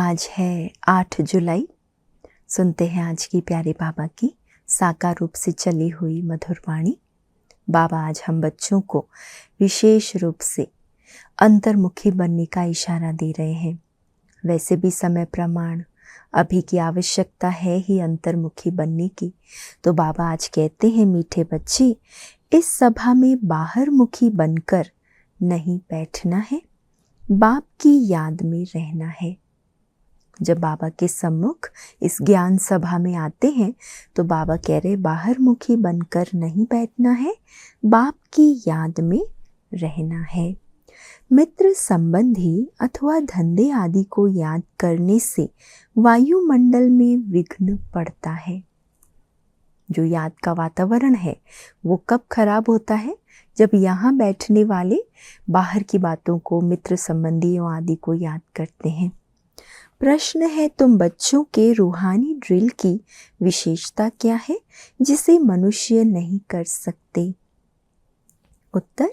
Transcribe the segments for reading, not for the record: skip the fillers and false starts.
आज है 8 जुलाई। सुनते हैं आज की प्यारे बाबा की साकार रूप से चली हुई मधुर वाणी। बाबा आज हम बच्चों को विशेष रूप से अंतर्मुखी बनने का इशारा दे रहे हैं। वैसे भी समय प्रमाण अभी की आवश्यकता है ही अंतर्मुखी बनने की, तो बाबा आज कहते हैं मीठे बच्चे, इस सभा में बाहर मुखी बनकर नहीं बैठना है, बाप की याद में रहना है। जब बाबा के सम्मुख इस ज्ञान सभा में आते हैं तो बाबा कह रहे बाहर मुखी बनकर नहीं बैठना है, बाप की याद में रहना है। मित्र संबंधी अथवा धंधे आदि को याद करने से वायुमंडल में विघ्न पड़ता है। जो याद का वातावरण है वो कब खराब होता है? जब यहाँ बैठने वाले बाहर की बातों को, मित्र संबंधियों आदि को याद करते हैं। प्रश्न है, तुम बच्चों के रूहानी ड्रिल की विशेषता क्या है जिसे मनुष्य नहीं कर सकते? उत्तर,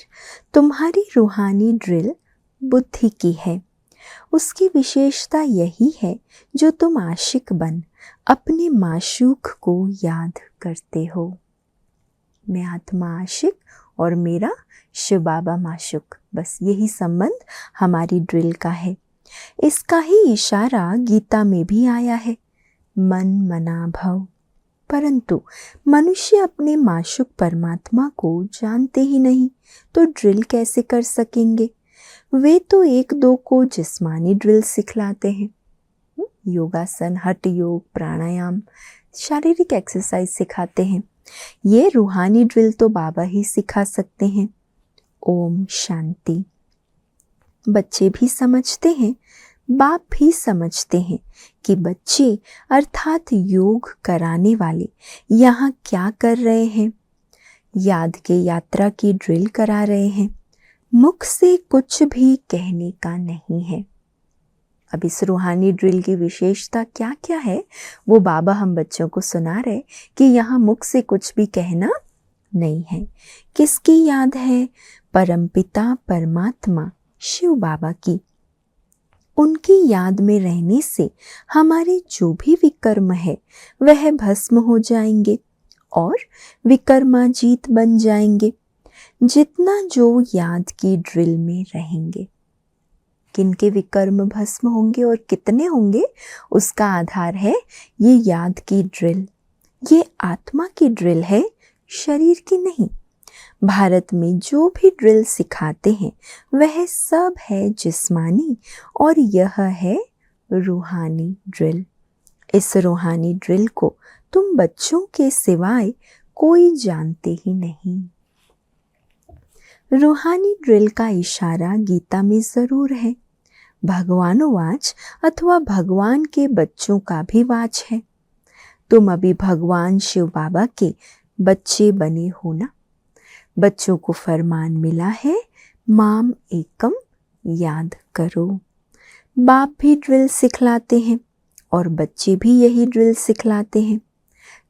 तुम्हारी रूहानी ड्रिल बुद्धि की है। उसकी विशेषता यही है जो तुम आशिक बन अपने माशूक को याद करते हो। मैं आत्मा आशिक और मेरा शिव बाबा माशूक, बस यही संबंध हमारी ड्रिल का है। इसका ही इशारा गीता में भी आया है, मन मना भव। परंतु मनुष्य अपने माशूक परमात्मा को जानते ही नहीं, तो ड्रिल कैसे कर सकेंगे? वे तो एक दो को जिस्मानी ड्रिल सिखलाते हैं, योगासन, हठ योग, प्राणायाम, शारीरिक एक्सरसाइज सिखाते हैं। ये रूहानी ड्रिल तो बाबा ही सिखा सकते हैं। ओम शांति। बच्चे भी समझते हैं, बाप भी समझते हैं कि बच्चे अर्थात योग कराने वाले यहाँ क्या कर रहे हैं। याद के यात्रा की ड्रिल करा रहे हैं, मुख से कुछ भी कहने का नहीं है। अब इस रूहानी ड्रिल की विशेषता क्या क्या है वो बाबा हम बच्चों को सुना रहे कि यहाँ मुख से कुछ भी कहना नहीं है। किसकी याद है? परमपिता परमात्मा शिव बाबा की। उनकी याद में रहने से हमारे जो भी विकर्म है वह भस्म हो जाएंगे और विकर्माजीत बन जाएंगे, जितना जो याद की ड्रिल में रहेंगे। किनके विकर्म भस्म होंगे और कितने होंगे, उसका आधार है ये याद की ड्रिल। ये आत्मा की ड्रिल है, शरीर की नहीं। भारत में जो भी ड्रिल सिखाते हैं वह सब है जिस्मानी और यह है रूहानी ड्रिल। इस रूहानी ड्रिल को तुम बच्चों के सिवाय कोई जानते ही नहीं। रूहानी ड्रिल का इशारा गीता में जरूर है। भगवानोवाच अथवा भगवान के बच्चों का भी वाच है। तुम अभी भगवान शिव बाबा के बच्चे बने हो ना। बच्चों को फरमान मिला है, माम एकम याद करो। बाप भी ड्रिल सिखलाते हैं और बच्चे भी यही ड्रिल सिखलाते हैं।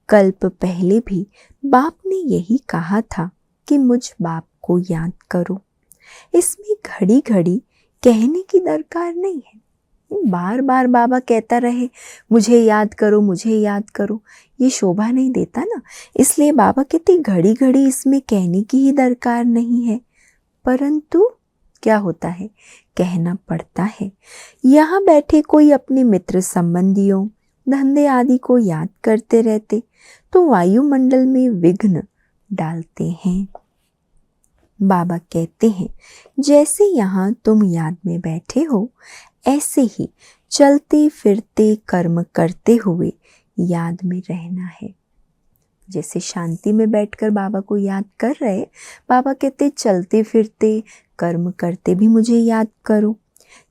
कल्प पहले भी बाप ने यही कहा था कि मुझ बाप को याद करो। इसमें घड़ी घड़ी कहने की दरकार नहीं है। बार बार बाबा कहता रहे मुझे याद करो, मुझे याद करो, ये शोभा नहीं देता ना। इसलिए बाबा कहते घड़ी घड़ी इसमें कहने की ही दरकार नहीं है, परंतु क्या होता है, कहना पड़ता है। यहाँ बैठे कोई अपने मित्र संबंधियों, धंधे आदि को याद करते रहते तो वायुमंडल में विघ्न डालते हैं। बाबा कहते हैं जैसे यहाँ तुम याद में बैठे हो, ऐसे ही चलते फिरते कर्म करते हुए याद में रहना है। जैसे शांति में बैठकर बाबा को याद कर रहे, बाबा कहते चलते फिरते कर्म करते भी मुझे याद करो।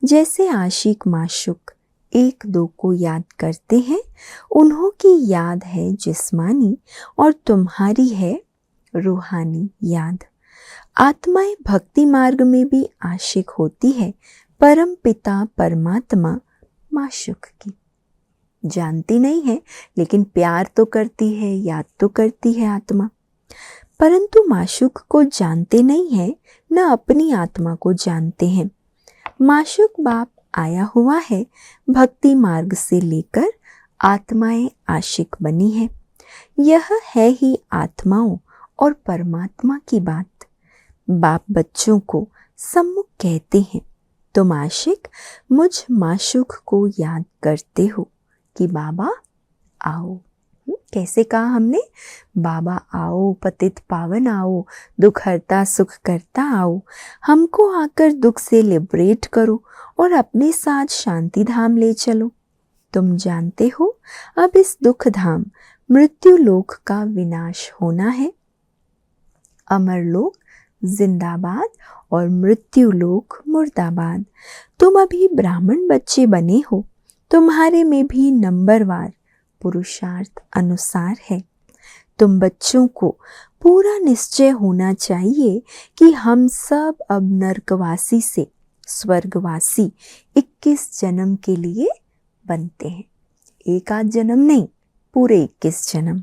जैसे आशिक माशुक एक दो को याद करते हैं, उन्हों की याद है जिस्मानी और तुम्हारी है रूहानी याद। आत्माएं भक्ति मार्ग में भी आशिक होती है परम पिता परमात्मा माशुक की। जानती नहीं है लेकिन प्यार तो करती है, याद तो करती है आत्मा। परंतु माशुक को जानते नहीं है, न अपनी आत्मा को जानते हैं। माशुक बाप आया हुआ है, भक्ति मार्ग से लेकर आत्माएं आशिक बनी है। यह है ही आत्माओं और परमात्मा की बात। बाप बच्चों को सम्मुख कहते हैं, तुम आशिक मुझ माशूक को याद करते हो कि बाबा आओ। कैसे कहा हमने? बाबा आओ, पतित पावन आओ, दुख हरता सुख करता आओ, हमको आकर दुख से लिबरेट करो और अपने साथ शांति धाम ले चलो। तुम जानते हो अब इस दुख धाम मृत्यु लोक का विनाश होना है। अमर लोक जिंदाबाद और मृत्यु लोक मुर्दाबाद। तुम अभी ब्राह्मण बच्चे बने हो, तुम्हारे में भी नंबरवार पुरुषार्थ अनुसार है। तुम बच्चों को पूरा निश्चय होना चाहिए कि हम सब अब नरकवासी से स्वर्गवासी 21 जन्म के लिए बनते हैं। एक आध जन्म नहीं, पूरे 21 जन्म।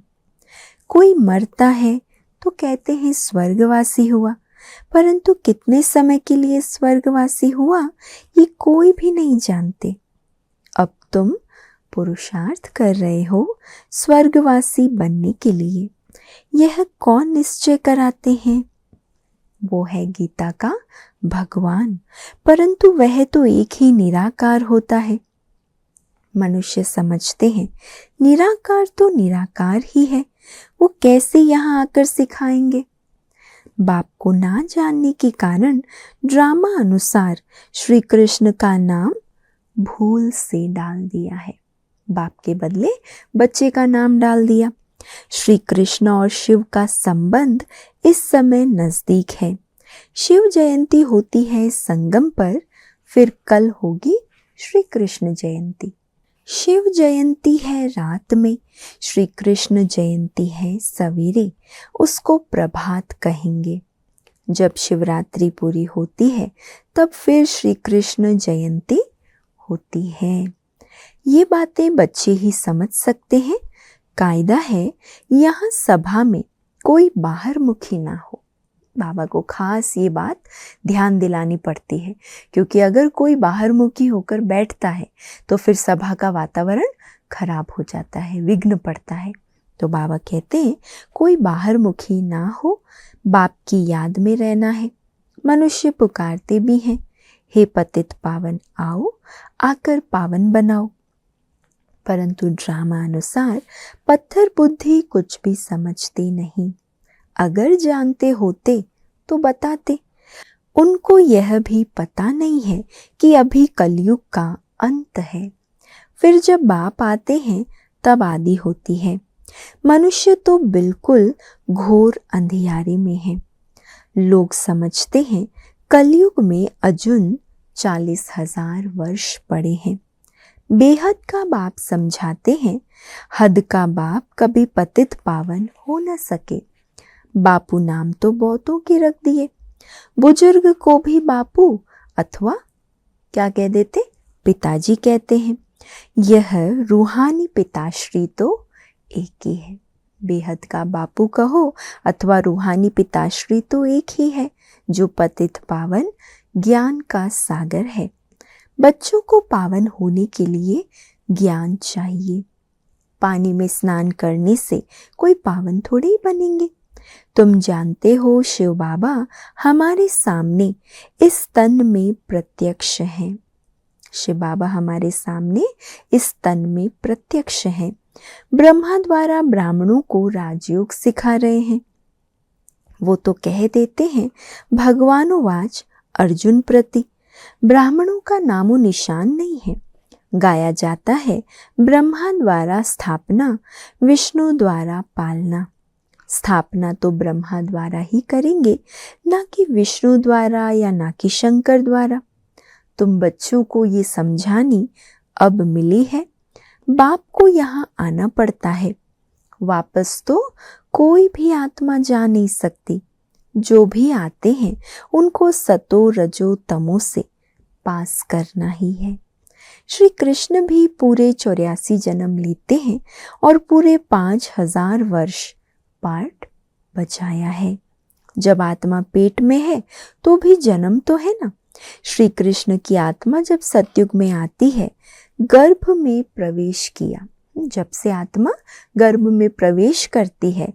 कोई मरता है तो कहते हैं स्वर्गवासी हुआ, परंतु कितने समय के लिए स्वर्गवासी हुआ ये कोई भी नहीं जानते। अब तुम पुरुषार्थ कर रहे हो स्वर्गवासी बनने के लिए। यह कौन निश्चय कराते हैं? वो है गीता का भगवान, परंतु वह तो एक ही निराकार होता है। मनुष्य समझते हैं निराकार तो निराकार ही है, वो कैसे यहाँ आकर सिखाएंगे। बाप को ना जानने के कारण ड्रामा अनुसार श्री कृष्ण का नाम भूल से डाल दिया है। बाप के बदले बच्चे का नाम डाल दिया। श्री कृष्ण और शिव का संबंध इस समय नजदीक है। शिव जयंती होती है संगम पर, फिर कल होगी श्री कृष्ण जयंती। शिव जयंती है रात में, श्री कृष्ण जयंती है सवेरे, उसको प्रभात कहेंगे। जब शिवरात्रि पूरी होती है तब फिर श्री कृष्ण जयंती होती है। ये बातें बच्चे ही समझ सकते हैं। कायदा है यहाँ सभा में कोई बाहर मुखी ना हो। बाबा को खास ये बात ध्यान दिलानी पड़ती है, क्योंकि अगर कोई बाहर मुखी होकर बैठता है तो फिर सभा का वातावरण खराब हो जाता है, विघ्न पड़ता है। तो बाबा कहते हैं कोई बाहर मुखी ना हो, बाप की याद में रहना है। मनुष्य पुकारते भी हैं, हे पतित पावन आओ, आकर पावन बनाओ। परंतु ड्रामा अनुसार पत्थर बुद्धि कुछ भी समझते नहीं। अगर जानते होते तो बताते। उनको यह भी पता नहीं है कि अभी कलयुग का अंत है, फिर जब बाप आते हैं तब आदि होती है। मनुष्य तो बिल्कुल घोर अंधियारे में है। लोग समझते हैं कलयुग में अजुन 40,000 वर्ष पड़े हैं। बेहद का बाप समझाते हैं हद का बाप कभी पतित पावन हो न सके। बापू नाम तो बहुतों के रख दिए, बुजुर्ग को भी बापू अथवा क्या कह देते, पिताजी कहते हैं। यह रूहानी पिताश्री तो एक ही है। बेहद का बापू कहो अथवा रूहानी पिताश्री तो एक ही है, जो पतित पावन ज्ञान का सागर है। बच्चों को पावन होने के लिए ज्ञान चाहिए। पानी में स्नान करने से कोई पावन थोड़े ही बनेंगे। तुम जानते हो शिव बाबा हमारे सामने इस तन में प्रत्यक्ष हैं। शिव बाबा हमारे सामने इस तन में प्रत्यक्ष हैं। ब्रह्मा द्वारा ब्राह्मणों को राजयोग सिखा रहे हैं। वो तो कह देते हैं भगवानोवाच अर्जुन प्रति, ब्राह्मणों का नामो निशान नहीं है। गाया जाता है ब्रह्मा द्वारा स्थापना, विष्णु द्वारा पालना। स्थापना तो ब्रह्मा द्वारा ही करेंगे, ना कि विष्णु द्वारा या ना कि शंकर द्वारा। तुम बच्चों को ये समझानी अब मिली है। बाप को यहाँ आना पड़ता है, वापस तो कोई भी आत्मा जा नहीं सकती। जो भी आते हैं उनको सतो रजो तमो से पास करना ही है। श्री कृष्ण भी पूरे 84 जन्म लेते हैं और पूरे 5000 वर्ष पाठ बचाया है। जब आत्मा पेट में है तो भी जन्म तो है ना, श्री कृष्ण की आत्मा जब सतयुग में आती है, गर्भ में प्रवेश किया, जब से आत्मा गर्भ में प्रवेश करती है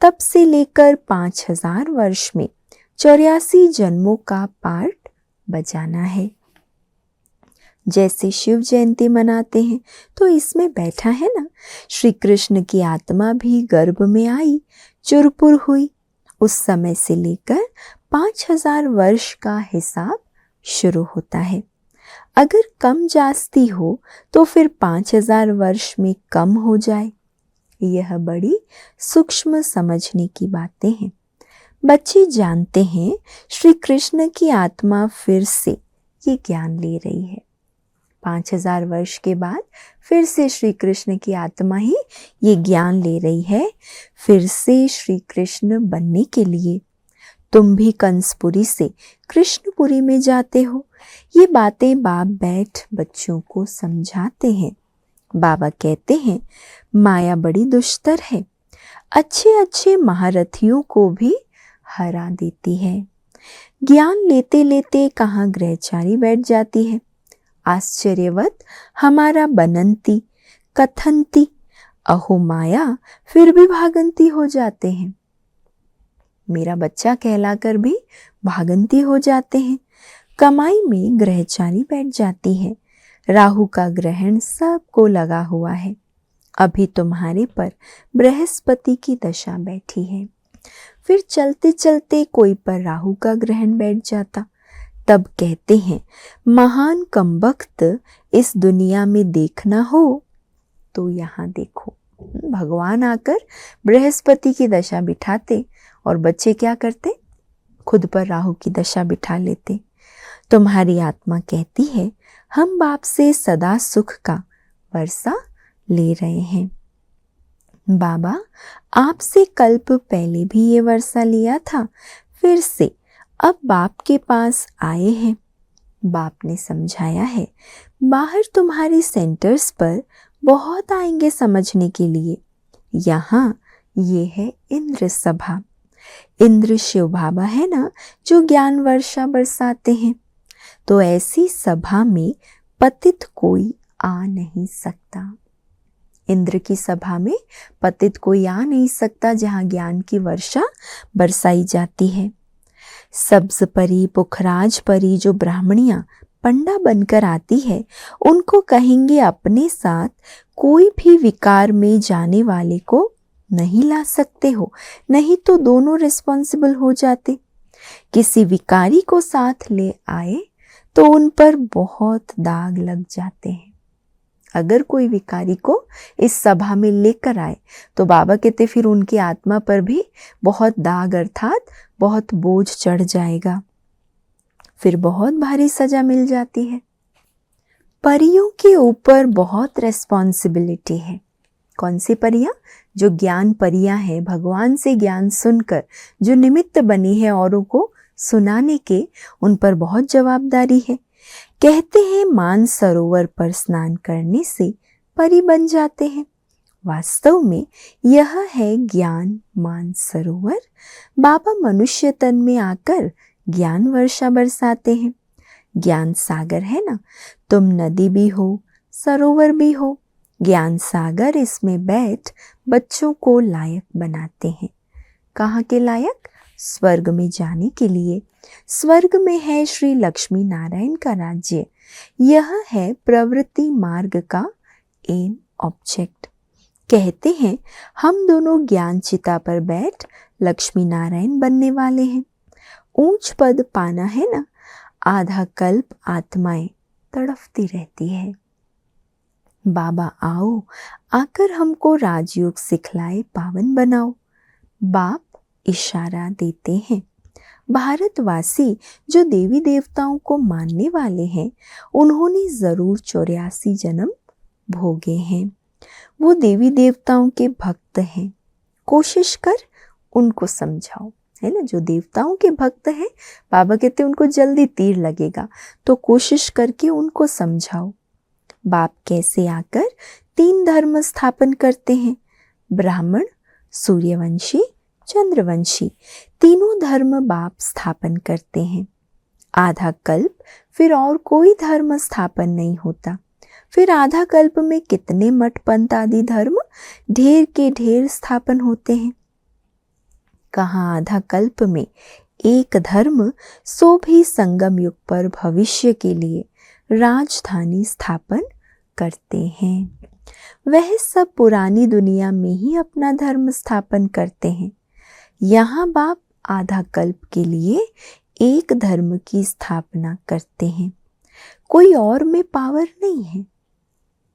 तब से लेकर 5000 वर्ष में 84 जन्मों का पार्ट बजाना है। जैसे शिव जयंती मनाते हैं तो इसमें बैठा है ना, श्री कृष्ण की आत्मा भी गर्भ में आई, चुरपुर हुई। उस समय से लेकर 5000 वर्ष का हिसाब शुरू होता है। अगर कम जास्ती हो तो फिर 5000 वर्ष में कम हो जाए। यह बड़ी सूक्ष्म समझने की बातें हैं। बच्चे जानते हैं श्री कृष्ण की आत्मा फिर से ये ज्ञान ले रही है। 5000 वर्ष के बाद फिर से श्री कृष्ण की आत्मा ही ये ज्ञान ले रही है, फिर से श्री कृष्ण बनने के लिए। तुम भी कंसपुरी से कृष्णपुरी में जाते हो। ये बातें बाप बैठ बच्चों को समझाते हैं। बाबा कहते हैं माया बड़ी दुष्टर है, अच्छे अच्छे महारथियों को भी हरा देती है। ज्ञान लेते लेते कहाँ ग्रहचारी बैठ जाती है। आश्चर्यवत हमारा बनंती कथनती, अहो माया फिर भी भागंती हो जाते हैं। मेरा बच्चा कहलाकर भी भागंती हो जाते हैं। कमाई में ग्रहचारी बैठ जाती है। राहु का ग्रहण सबको लगा हुआ है। अभी तुम्हारे पर बृहस्पति की दशा बैठी है। फिर चलते चलते कोई पर राहु का ग्रहण बैठ जाता, तब कहते हैं महान कमबख्त इस दुनिया में देखना हो तो यहाँ देखो। भगवान आकर बृहस्पति की दशा बिठाते और बच्चे क्या करते, खुद पर राहु की दशा बिठा लेते। तुम्हारी आत्मा कहती है हम बाप से सदा सुख का वर्षा ले रहे हैं। बाबा आपसे कल्प पहले भी ये वर्षा लिया था, फिर से अब बाप के पास आए हैं। बाप ने समझाया है बाहर तुम्हारे सेंटर्स पर बहुत आएंगे समझने के लिए। यहाँ ये है इंद्र सभा। इंद्र शिव बाबा है ना जो ज्ञान वर्षा बरसाते हैं। तो ऐसी सभा में पतित कोई आ नहीं सकता। इंद्र की सभा में पतित कोई आ नहीं सकता जहाँ ज्ञान की वर्षा बरसाई जाती है। सब्ज परी पुखराज परी जो ब्राह्मणियां पंडा बनकर आती है, उनको कहेंगे अपने साथ कोई भी विकार में जाने वाले को नहीं ला सकते हो, नहीं तो दोनों रिस्पॉन्सिबल हो जाते। किसी विकारी को साथ ले आए तो उन पर बहुत दाग लग जाते हैं। अगर कोई विकारी को इस सभा में लेकर आए तो बाबा कहते फिर उनकी आत्मा पर भी बहुत दाग अर्थात बहुत बोझ चढ़ जाएगा, फिर बहुत भारी सजा मिल जाती है। परियों के ऊपर बहुत रेस्पॉन्सिबिलिटी है। कौन सी परियां? जो ज्ञान परियां हैं, भगवान से ज्ञान सुनकर जो निमित्त बनी है औरों को सुनाने के, उन पर बहुत जवाबदारी है। कहते हैं मान सरोवर पर स्नान करने से परी बन जाते हैं। वास्तव में यह है ज्ञान मान सरोवर। बाबा मनुष्य तन में आकर ज्ञान वर्षा बरसाते हैं। ज्ञान सागर है ना, तुम नदी भी हो सरोवर भी हो। ज्ञान सागर इसमें बैठ बच्चों को लायक बनाते हैं। कहाँ के लायक? स्वर्ग में जाने के लिए। स्वर्ग में है श्री लक्ष्मी नारायण का राज्य। यह है प्रवृत्ति मार्ग का एम ऑब्जेक्ट। कहते हैं हम दोनों ज्ञान चिता पर बैठ लक्ष्मी नारायण बनने वाले हैं। ऊंच पद पाना है ना, आधा कल्प आत्माएं तड़फती रहती है। बाबा आओ, आकर हमको राजयोग सिखलाए, पावन बनाओ। बाप इशारा देते हैं। भारतवासी जो देवी देवताओं को मानने वाले हैं, उन्होंने जरूर 84 जन्म भोगे हैं। वो देवी देवताओं के भक्त हैं। कोशिश कर उनको समझाओ, है ना। जो देवताओं के भक्त हैं, बाबा कहते हैं उनको जल्दी तीर लगेगा, तो कोशिश करके उनको समझाओ। बाप कैसे आकर 3 धर्म स्थापन करते हैं, ब्राह्मण, सूर्यवंशी, चंद्रवंशी। तीनों धर्म बाप स्थापन करते हैं। आधा कल्प फिर और कोई धर्म स्थापन नहीं होता। फिर आधा कल्प में कितने मठ पंथ आदि धर्म ढेर के ढेर स्थापन होते हैं। कहाँ आधा कल्प में एक धर्म, सो भी संगम युग पर भविष्य के लिए राजधानी स्थापन करते हैं। वह सब पुरानी दुनिया में ही अपना धर्म स्थापन करते हैं। यहाँ बाप आधा कल्प के लिए एक धर्म की स्थापना करते हैं। कोई और में पावर नहीं है।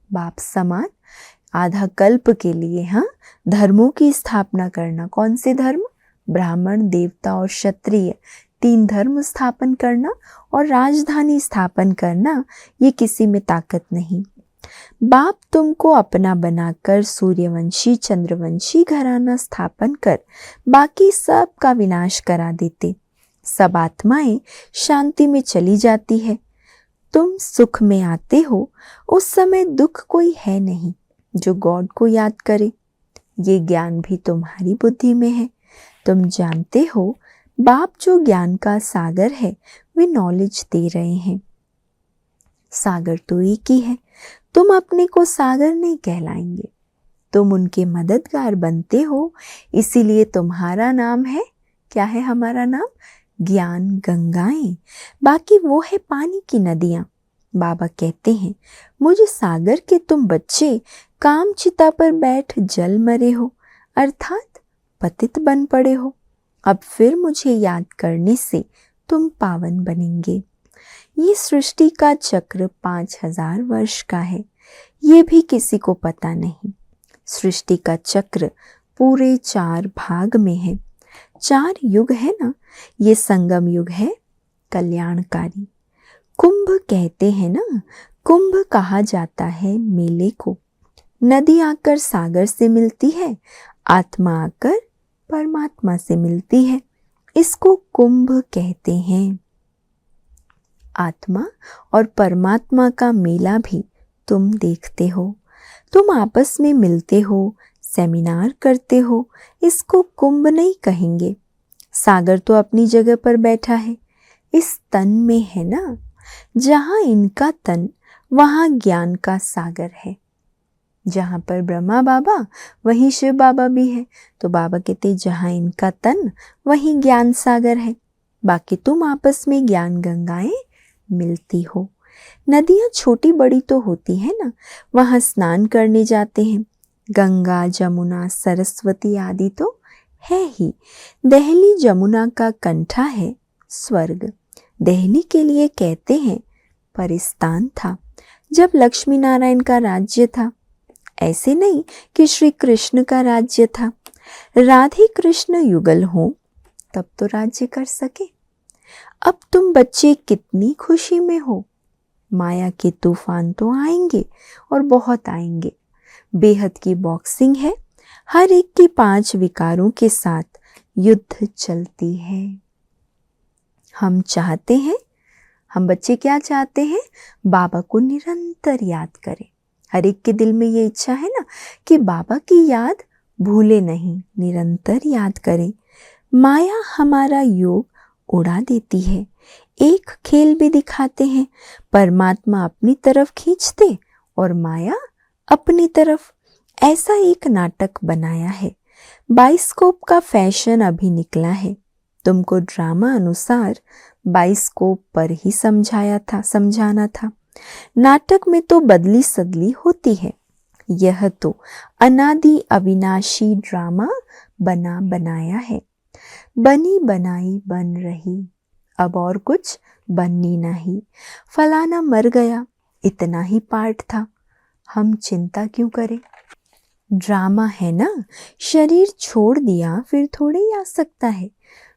बाप समान आधा कल्प के लिए धर्मों की स्थापना करना, कौन से धर्म? ब्राह्मण, देवता और क्षत्रिय, 3 धर्म स्थापन करना और राजधानी स्थापन करना, ये किसी में ताकत नहीं। बाप तुमको अपना बनाकर सूर्यवंशी चंद्रवंशी घराना स्थापन कर बाकी सब का विनाश करा देते। सब आत्माएं शांति में चली जाती है। तुम सुख में आते हो, उस समय दुख कोई है नहीं जो गॉड को याद करे। ये ज्ञान भी तुम्हारी बुद्धि में है। तुम जानते हो बाप जो ज्ञान का सागर है वे नॉलेज दे रहे हैं। सागर तो एक ही है। तुम अपने को सागर नहीं कहलाएंगे, तुम उनके मददगार बनते हो। इसीलिए तुम्हारा नाम है, क्या है हमारा नाम? ज्ञान गंगाएं। बाकी वो है पानी की नदियां। बाबा कहते हैं मुझ सागर के तुम बच्चे काम चिता पर बैठ जल मरे हो, अर्थात पतित बन पड़े हो। अब फिर मुझे याद करने से तुम पावन बनेंगे। ये सृष्टि का चक्र 5000 वर्ष का है, ये भी किसी को पता नहीं। सृष्टि का चक्र पूरे 4 भाग में है। 4 युग है ना, ये संगम युग है कल्याणकारी। कुंभ कहते हैं ना, कुंभ कहा जाता है मेले को। नदी आकर सागर से मिलती है, आत्मा आकर परमात्मा से मिलती है, इसको कुंभ कहते हैं। आत्मा और परमात्मा का मेला भी तुम देखते हो। तुम आपस में मिलते हो, सेमिनार करते हो, इसको कुंभ नहीं कहेंगे। सागर तो अपनी जगह पर बैठा है, इस तन में है ना। जहाँ इनका तन वहाँ ज्ञान का सागर है। जहाँ पर ब्रह्मा बाबा वहीं शिव बाबा भी है। तो बाबा कहते जहाँ इनका तन वहीं ज्ञान सागर है। बाकी तुम आपस में ज्ञान गंगाएं मिलती हो। नदियाँ छोटी बड़ी तो होती है ना, वहाँ स्नान करने जाते हैं। गंगा जमुना सरस्वती आदि तो है ही। दहली जमुना का कंठा है स्वर्ग। दहली के लिए कहते हैं परिस्तान था जब लक्ष्मी नारायण का राज्य था। ऐसे नहीं कि श्री कृष्ण का राज्य था। राधे कृष्ण युगल हो तब तो राज्य कर सके। अब तुम बच्चे कितनी खुशी में हो। माया के तूफान तो आएंगे और बहुत आएंगे। बेहद की बॉक्सिंग है, हर एक की 5 विकारों के साथ युद्ध चलती है। हम चाहते हैं, हम बच्चे क्या चाहते हैं? बाबा को निरंतर याद करें। हर एक के दिल में ये इच्छा है ना कि बाबा की याद भूले नहीं, निरंतर याद करें। माया हमारा योग उड़ा देती है। एक खेल भी दिखाते हैं, परमात्मा अपनी तरफ खींचते और माया अपनी तरफ। ऐसा एक नाटक बनाया है। बाइस्कोप का फैशन अभी निकला है। तुमको ड्रामा अनुसार बाइस्कोप पर ही समझाना था। नाटक में तो बदली सदली होती है। यह तो अनादि अविनाशी ड्रामा बना बनाया है। बनी बनाई बन रही, अब और कुछ बननी नहीं। फलाना मर गया, इतना ही पार्ट था, हम चिंता क्यों करें? ड्रामा है ना, शरीर छोड़ दिया फिर थोड़े ही आ सकता है।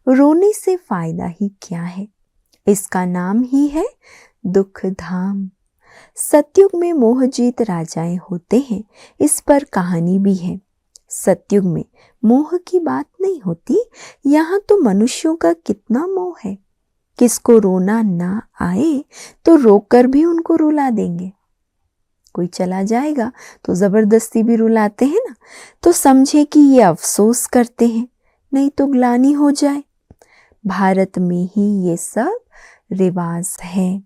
रोने से फायदा ही क्या है? इसका नाम ही है दुख धाम। सतयुग में मोहजीत राजाएं होते हैं, इस पर कहानी भी है। सतयुग में मोह की बात नहीं होती, यहाँ तो मनुष्यों का कितना मोह है। किसको रोना ना आए तो रोकर भी उनको रुला देंगे। कोई चला जाएगा तो जबरदस्ती भी रुलाते हैं ना, तो समझे कि ये अफसोस करते हैं, नहीं तो ग्लानि हो जाए। भारत में ही ये सब रिवाज है।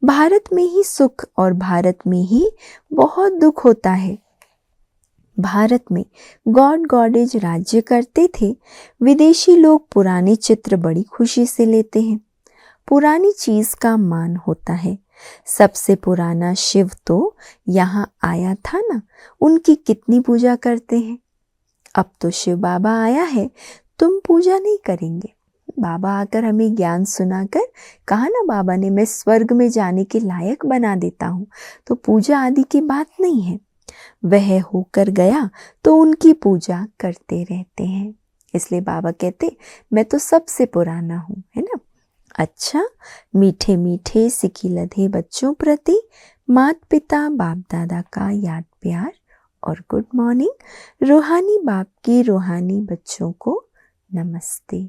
भारत में ही सुख और भारत में ही बहुत दुख होता है। भारत में गॉड गॉडेज राज्य करते थे। विदेशी लोग पुराने चित्र बड़ी खुशी से लेते हैं। पुरानी चीज का मान होता है। सबसे पुराना शिव तो यहाँ आया था ना, उनकी कितनी पूजा करते हैं। अब तो शिव बाबा आया है, तुम पूजा नहीं करेंगे। बाबा आकर हमें ज्ञान सुनाकर कहा ना, बाबा ने मैं स्वर्ग में जाने के लायक बना देता हूँ, तो पूजा आदि की बात नहीं है। वह होकर गया तो उनकी पूजा करते रहते हैं। इसलिए बाबा कहते मैं तो सबसे पुराना हूँ, है ना। अच्छा, मीठे मीठे सिकी लधे बच्चों प्रति मात पिता बाप दादा का याद प्यार और गुड मॉर्निंग। रूहानी बाप की रूहानी बच्चों को नमस्ते।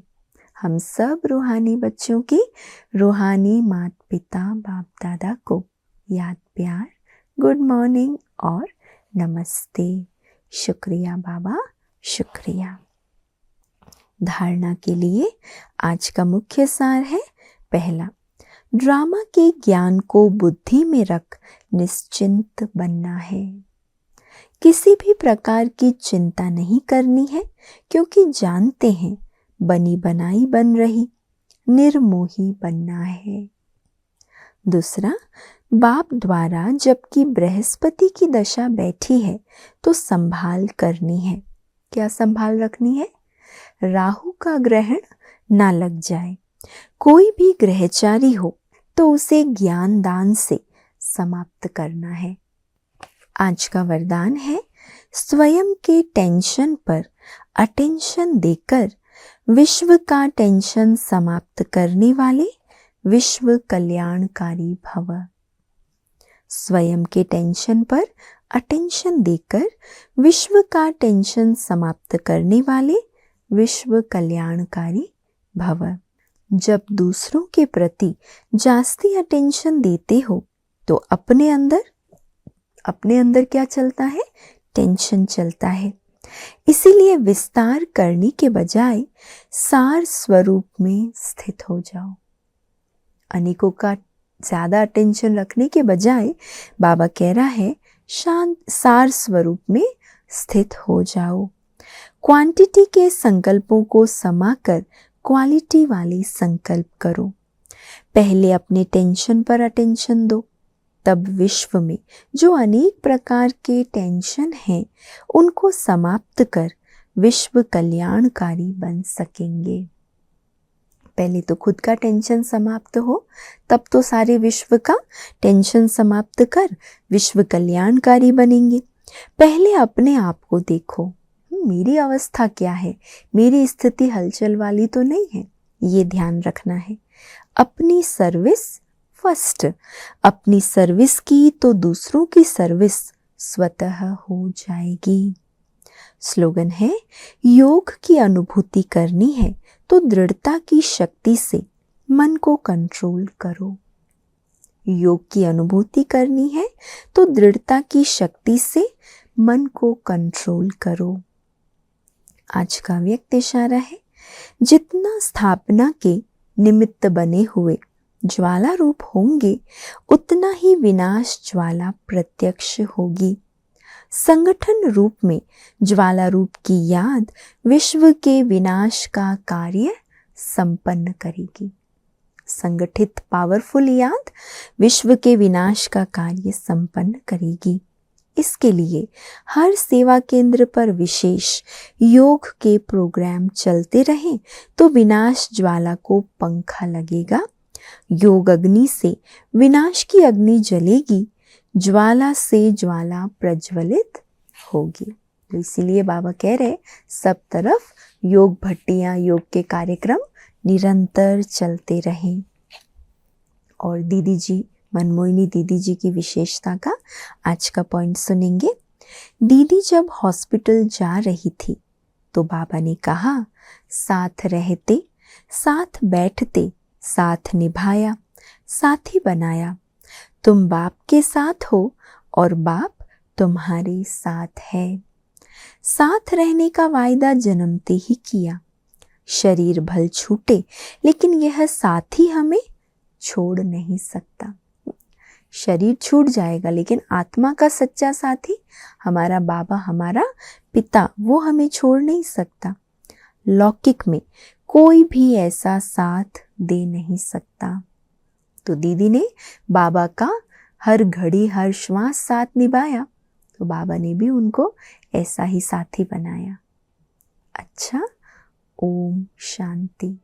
हम सब रूहानी बच्चों की रूहानी मात पिता बाप दादा को याद प्यार, गुड मॉर्निंग और नमस्ते। शुक्रिया बाबा, शुक्रिया। धारणा के लिए आज का मुख्य सार है। पहला, ड्रामा के ज्ञान को बुद्धि में रख निश्चिंत बनना है। किसी भी प्रकार की चिंता नहीं करनी है, क्योंकि जानते हैं बनी बनाई बन रही, निर्मोही बनना है। दूसरा, बाप द्वारा जबकि बृहस्पति की दशा बैठी है तो संभाल करनी है। क्या संभाल रखनी है? राहु का ग्रहण ना लग जाए। कोई भी ग्रहचारी हो तो उसे ज्ञान दान से समाप्त करना है। आज का वरदान है, स्वयं के टेंशन पर अटेंशन देकर विश्व का टेंशन समाप्त करने वाले विश्व कल्याणकारी भव। स्वयं के टेंशन पर अटेंशन देकर विश्व का टेंशन समाप्त करने वाले विश्व कल्याणकारी भव। जब दूसरों के प्रति जास्ती अटेंशन देते हो तो अपने अंदर क्या चलता है? टेंशन चलता है। इसीलिए विस्तार करने के बजाय सार स्वरूप में स्थित हो जाओ। अनेकों का ज्यादा अटेंशन रखने के बजाय बाबा कह रहा है शांत सार स्वरूप में स्थित हो जाओ। क्वांटिटी के संकल्पों को समाकर क्वालिटी वाली संकल्प करो। पहले अपने टेंशन पर अटेंशन दो, तब विश्व में जो अनेक प्रकार के टेंशन हैं उनको समाप्त कर विश्व कल्याणकारी बन सकेंगे। पहले तो खुद का टेंशन समाप्त हो, तब तो सारे विश्व का टेंशन समाप्त कर विश्व कल्याणकारी बनेंगे। पहले अपने आप को देखो, मेरी अवस्था क्या है, मेरी स्थिति हलचल वाली तो नहीं है, ये ध्यान रखना है। अपनी सर्विस फर्स्ट, अपनी सर्विस की तो दूसरों की सर्विस स्वतः हो जाएगी। स्लोगन है, योग की अनुभूति करनी है तो दृढ़ता की शक्ति से मन को कंट्रोल करो। योग की अनुभूति करनी है तो दृढ़ता की शक्ति से मन को कंट्रोल करो। आज का व्यक्त इशारा है, जितना स्थापना के निमित्त बने हुए ज्वाला रूप होंगे उतना ही विनाश ज्वाला प्रत्यक्ष होगी। संगठन रूप में ज्वाला रूप की याद विश्व के विनाश का कार्य संपन्न करेगी। संगठित पावरफुल याद विश्व के विनाश का कार्य संपन्न करेगी। इसके लिए हर सेवा केंद्र पर विशेष योग के प्रोग्राम चलते रहें तो विनाश ज्वाला को पंखा लगेगा। योग अग्नि से विनाश की अग्नि जलेगी, ज्वाला से ज्वाला प्रज्वलित होगी। तो इसीलिए बाबा कह रहे सब तरफ योग भट्टियां, योग के कार्यक्रम निरंतर चलते रहें। और दीदी जी, मनमोहिनी दीदी जी की विशेषता का आज का पॉइंट सुनेंगे। दीदी जब हॉस्पिटल जा रही थी तो बाबा ने कहा, साथ रहते, साथ बैठते, साथ निभाया, साथी बनाया। तुम बाप के साथ हो और बाप तुम्हारे साथ है। साथ रहने का वायदा जन्मते ही किया। शरीर भल छूटे लेकिन यह साथी हमें छोड़ नहीं सकता। शरीर छूट जाएगा लेकिन आत्मा का सच्चा साथी हमारा बाबा, हमारा पिता, वो हमें छोड़ नहीं सकता। लौकिक में कोई भी ऐसा साथ दे नहीं सकता। तो दीदी ने बाबा का हर घड़ी हर श्वास साथ निभाया, तो बाबा ने भी उनको ऐसा ही साथी बनाया। अच्छा, ओम शांति।